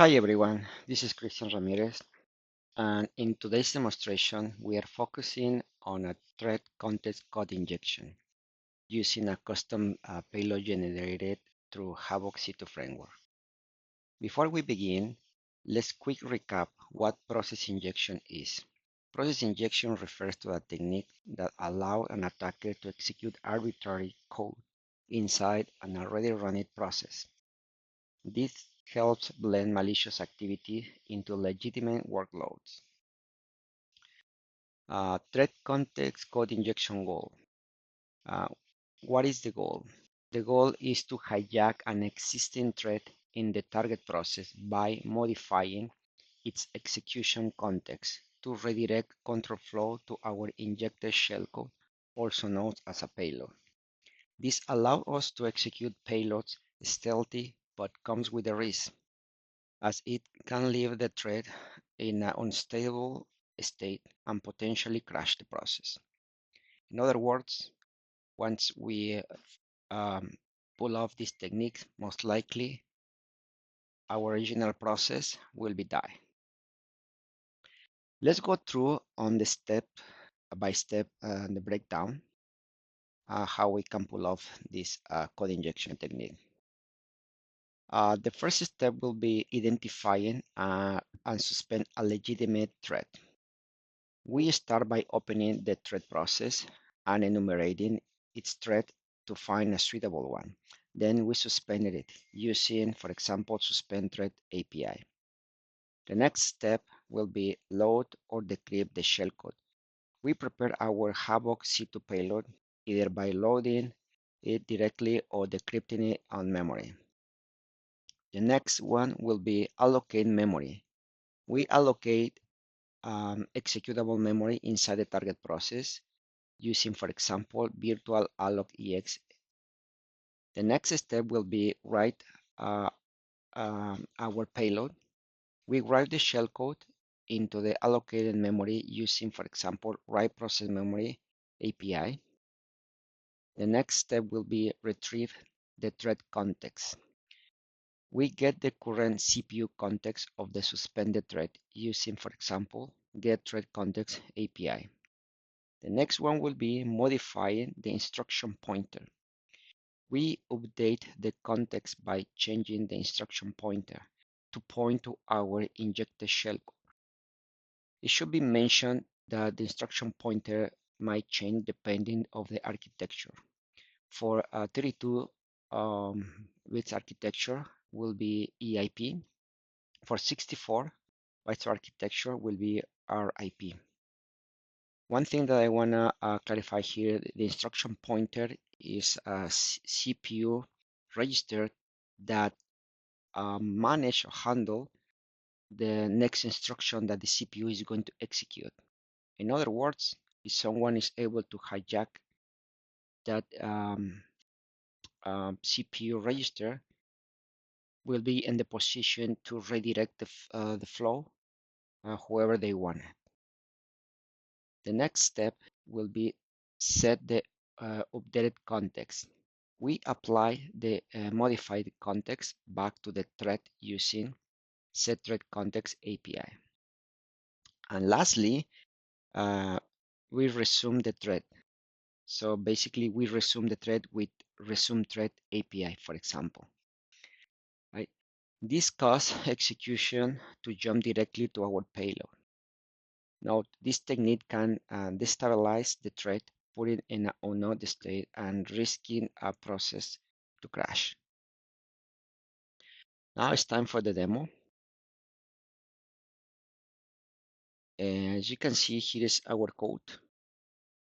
Hi everyone, this is Christian Ramirez, and in today's demonstration, we are focusing on a threat context code injection using a custom payload generated through Havoc C2 framework. Before we begin, let's quick recap what process injection is. Process injection refers to a technique that allows an attacker to execute arbitrary code inside an already running process. This helps blend malicious activity into legitimate workloads. Threat context code injection goal. Uh, what is the goal? The goal is to hijack an existing thread in the target process by modifying its execution context to redirect control flow to our injected shellcode, also known as a payload. This allows us to execute payloads stealthy but comes with a risk, as it can leave the thread in an unstable state and potentially crash the process. In other words, once we um, pull off this technique, most likely our original process will be die. Let's go through on the step by step the breakdown how we can pull off this code injection technique. The first step will be identifying and suspend a legitimate thread. We start by opening the thread process and enumerating its thread to find a suitable one. Then we suspended it using, for example, suspend thread API. The next step will be load or decrypt the shellcode. We prepare our Havoc C2 payload either by loading it directly or decrypting it on memory. The next one will be allocate memory. We allocate executable memory inside the target process using, for example, virtual alloc.exe. The next step will be write our payload. We write the shellcode into the allocated memory using, for example, write process memory API. The next step will be retrieve the thread context. We get the current CPU context of the suspended thread using, for example, get thread context API. The next one will be modifying the instruction pointer. We update the context by changing the instruction pointer to point to our injected shellcode. It should be mentioned that the instruction pointer might change depending on the architecture. For a 32 bits architecture will be EIP. For 64 bytes architecture will be RIP. One thing that I want to clarify here, the instruction pointer is a CPU register that manage or handle the next instruction that the CPU is going to execute. In other words, if someone is able to hijack that CPU register, will be in the position to redirect the flow whoever they want. The next step will be set the updated context. We apply the modified context back to the thread using set thread context API. And lastly, we resume the thread. So basically, we resume the thread with resume thread API, for example. Right? This causes execution to jump directly to our payload. Note, this technique can destabilize the thread, put it in an unknown state, and risking a process to crash. Now it's time for the demo. As you can see, here is our code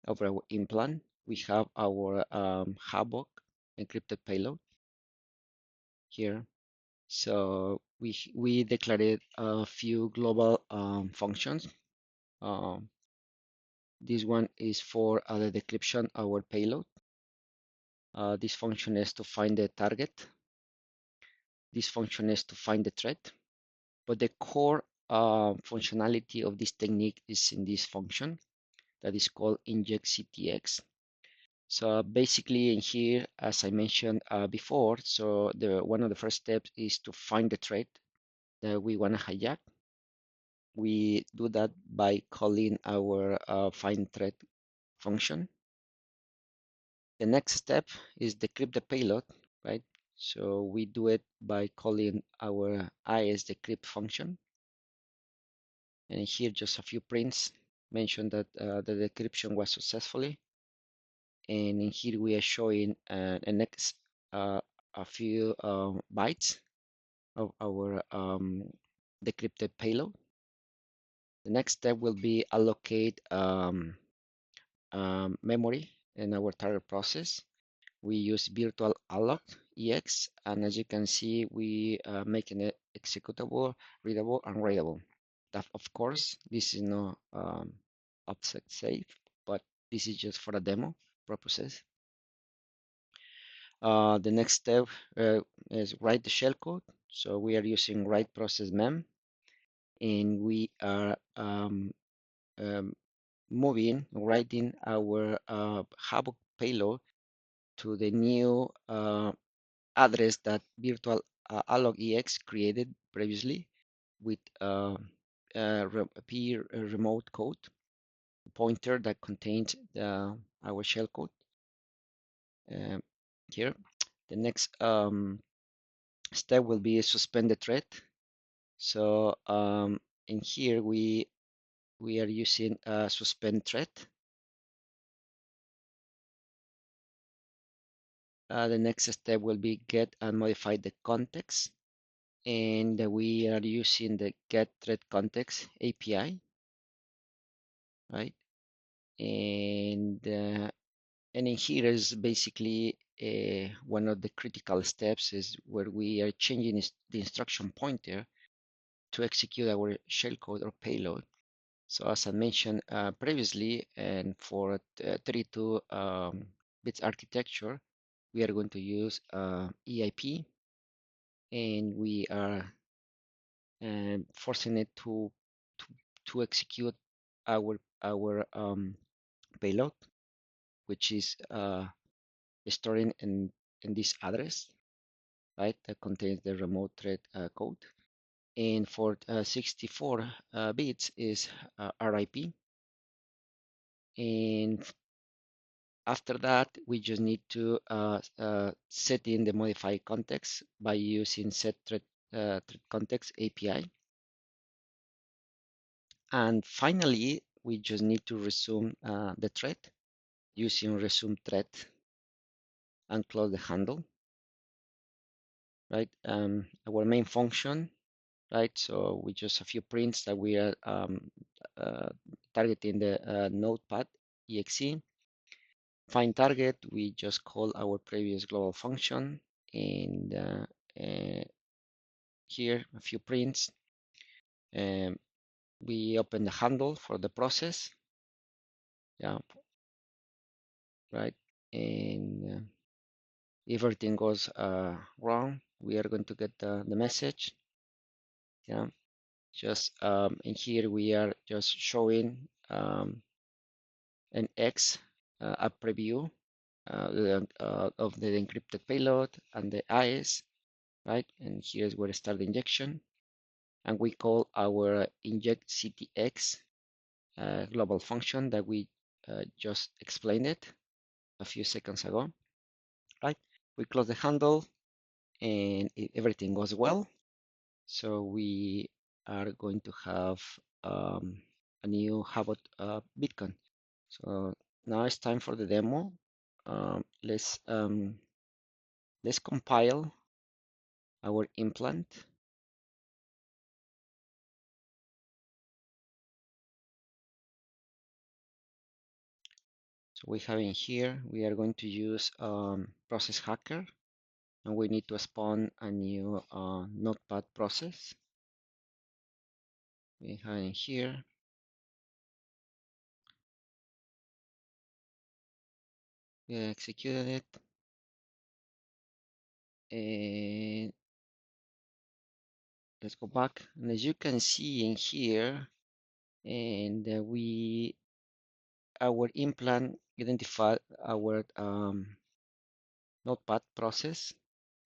of our implant. We have our Havoc encrypted payload here. So we declared a few global functions. This one is for the decryption our payload. This function is to find the target. This function is to find the thread. But the core functionality of this technique is in this function that is called injected. So basically in here, as I mentioned before, so one of the first steps is to find the thread. that we want to hijack, we do that by calling our find thread function. The next step is decrypt the payload, right? So we do it by calling our is decrypt function. And here just a few prints mention that the decryption was successfully. And in here we are showing a next a few bytes of our decrypted payload. The next step will be allocate memory in our target process. We use virtual alloc ex, and as you can see, we making it executable, readable, and writable. That, of course, this is not offset safe, but this is just for a demo purposes. The next step is write the shellcode. So we are using write process mem, and we are writing our Havoc payload to the new address that virtual alloc ex created previously with p remote code pointer that contains our shellcode here. The next step will be suspend the thread. So in here we are using suspend thread. The next step will be get and modify the context, and we are using the get thread context API, right? And in here is basically one of the critical steps is where we are changing the instruction pointer to execute our shellcode or payload. So as I mentioned previously, and for 32 bits architecture, we are going to use EIP, and we are forcing it to execute our payload, which is storing in this address, right? That contains the remote thread code. And for 64 bits is RIP. And after that, we just need to set in the modified context by using set thread context API. And finally, we just need to resume the thread using resume thread and close the handle, right? Our main function, right? So with just a few prints that we are targeting the notepad.exe. Find target, we just call our previous global function, and here a few prints. We open the handle for the process, yeah, right? And if everything goes wrong, we are going to get the message, yeah. Just in here we are just showing an X, a preview of the encrypted payload and the IS, right? And here's where start the injection, and we call our inject CTX global function that we just explained it a few seconds ago, right? We close the handle, and everything goes well. So we are going to have a new Havoc beacon. So now it's time for the demo. Let's compile our implant. So we have in here, we are going to use process hacker, and we need to spawn a new notepad process. We have in here, we executed it, and let's go back. And as you can see in here, and our implant identified our notepad process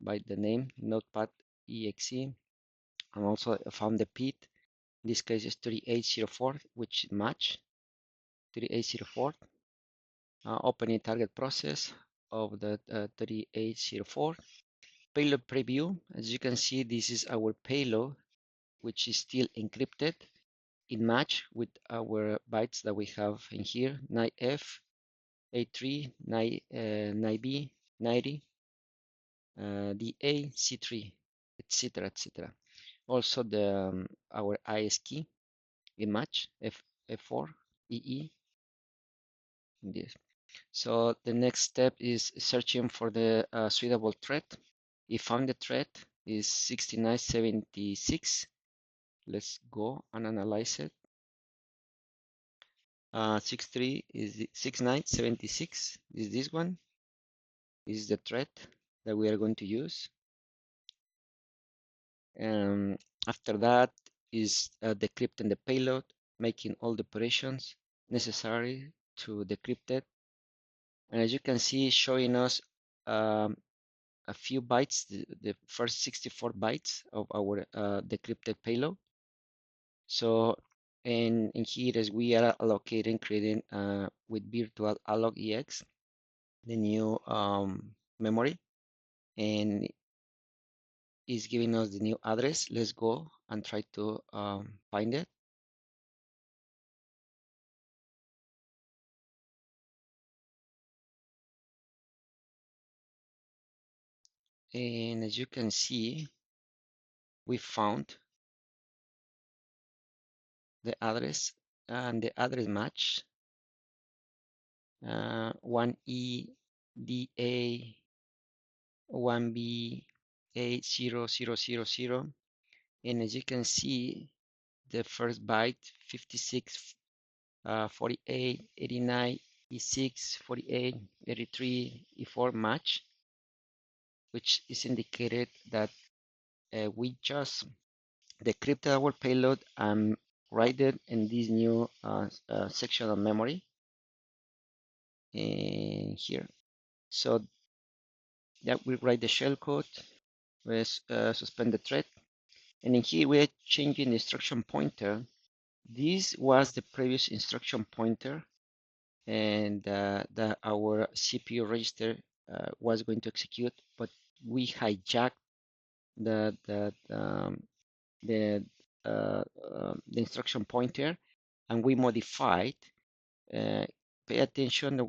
by the name notepad.exe, and also found the PID. In this case is 3804, which match 3804. Opening target process of the 3804. Payload preview. As you can see, this is our payload, which is still encrypted in match with our bytes that we have in here: 9F, A3, 9B, 90, DA, C3, etc., etc. Also the our IS key in match F4, EE. This. So the next step is searching for the suitable thread. We found the thread is 6976. Let's go and analyze it. 63 is 6976 is this one. This is the thread that we are going to use. After that is decrypting the payload, making all the operations necessary to decrypt it. And as you can see, showing us a few bytes, the first 64 bytes of our decrypted payload. So, and in here, as we are allocating, creating with virtual alloc ex, the new memory, and is giving us the new address. Let's go and try to find it. And as you can see, we found the address, and the address match 1EDA 1B A0000. And as you can see, the first byte 56 48 89 E6 48 83 E4 match, which is indicated that we just decrypted our payload and write it in this new section of memory in here. So that we write the shellcode, we suspend the thread, and in here we are changing the instruction pointer. This was the previous instruction pointer, and that our CPU register was going to execute, but we hijacked the the instruction pointer, and we modified. Pay attention.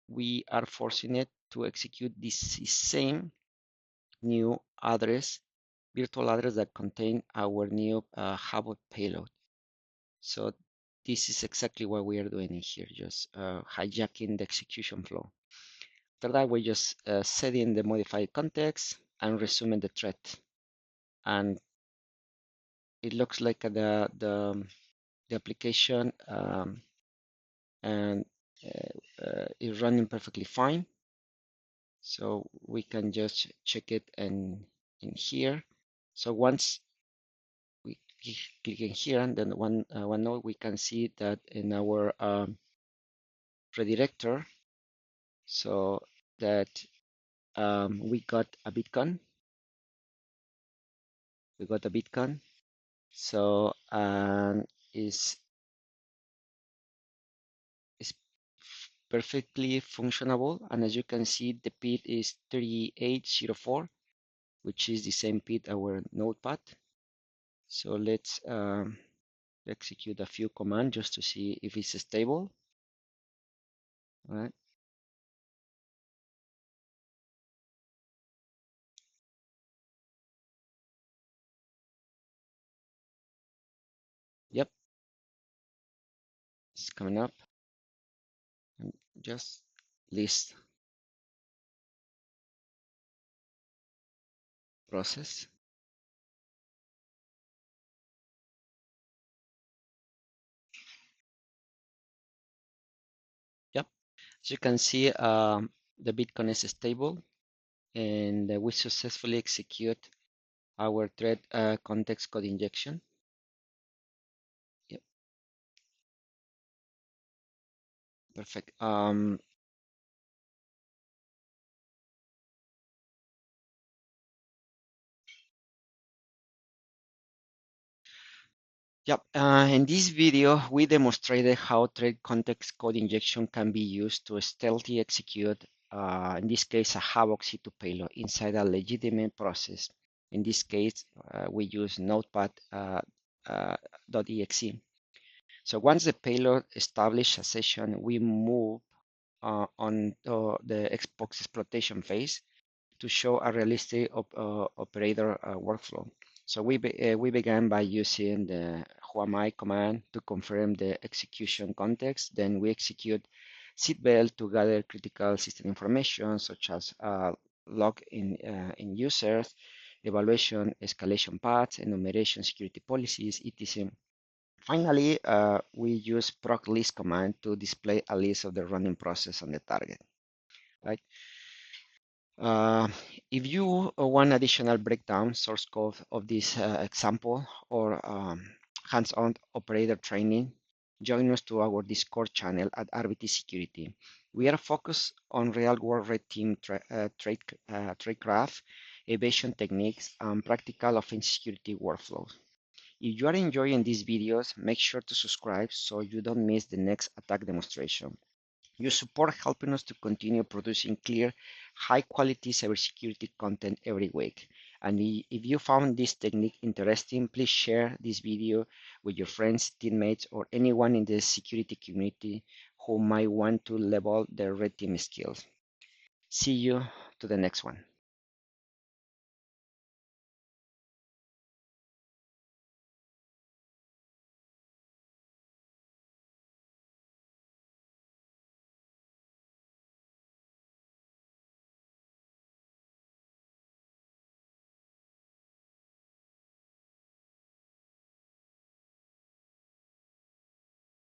We are forcing it to execute this same new address, virtual address that contain our new Havoc payload. So this is exactly what we are doing in here, just hijacking the execution flow. After that, we're just setting the modified context and resuming the thread. And it looks like the application and is running perfectly fine. So we can just check it in here. So once we click in here, and then one node, we can see that in our redirector, so that we got a beacon. We got a beacon. So is perfectly functionable, and as you can see, the PID is 3804, which is the same PID our notepad. So let's execute a few commands just to see if it's stable. All right. Yep, it's coming up. And just list process. Yep, as you can see, the Bitcoin is stable, and we successfully execute our thread context code injection. Yep, perfect. Yep. In this video, we demonstrated how thread context code injection can be used to stealthily execute, in this case, a Havoc C2 payload inside a legitimate process. In this case, we use notepad.exe. So once the payload establishes a session, we move on to the Xbox exploitation phase to show a realistic operator workflow. So we began by using the whoami command to confirm the execution context. Then we execute seatbelt to gather critical system information such as log in users, evaluation, escalation paths, enumeration security policies, etc. Finally, we use proc list command to display a list of the running process on the target, right? Uh, if you want additional breakdown source code of this example or hands-on operator training, join us to our Discord channel at RBT Security. We are focused on real-world red team tradecraft, evasion techniques, and practical offensive security workflows. If you are enjoying these videos, make sure to subscribe so you don't miss the next attack demonstration. Your support helping us to continue producing clear, high-quality cybersecurity content every week. And if you found this technique interesting, please share this video with your friends, teammates, or anyone in the security community who might want to level their red team skills. See you to the next one.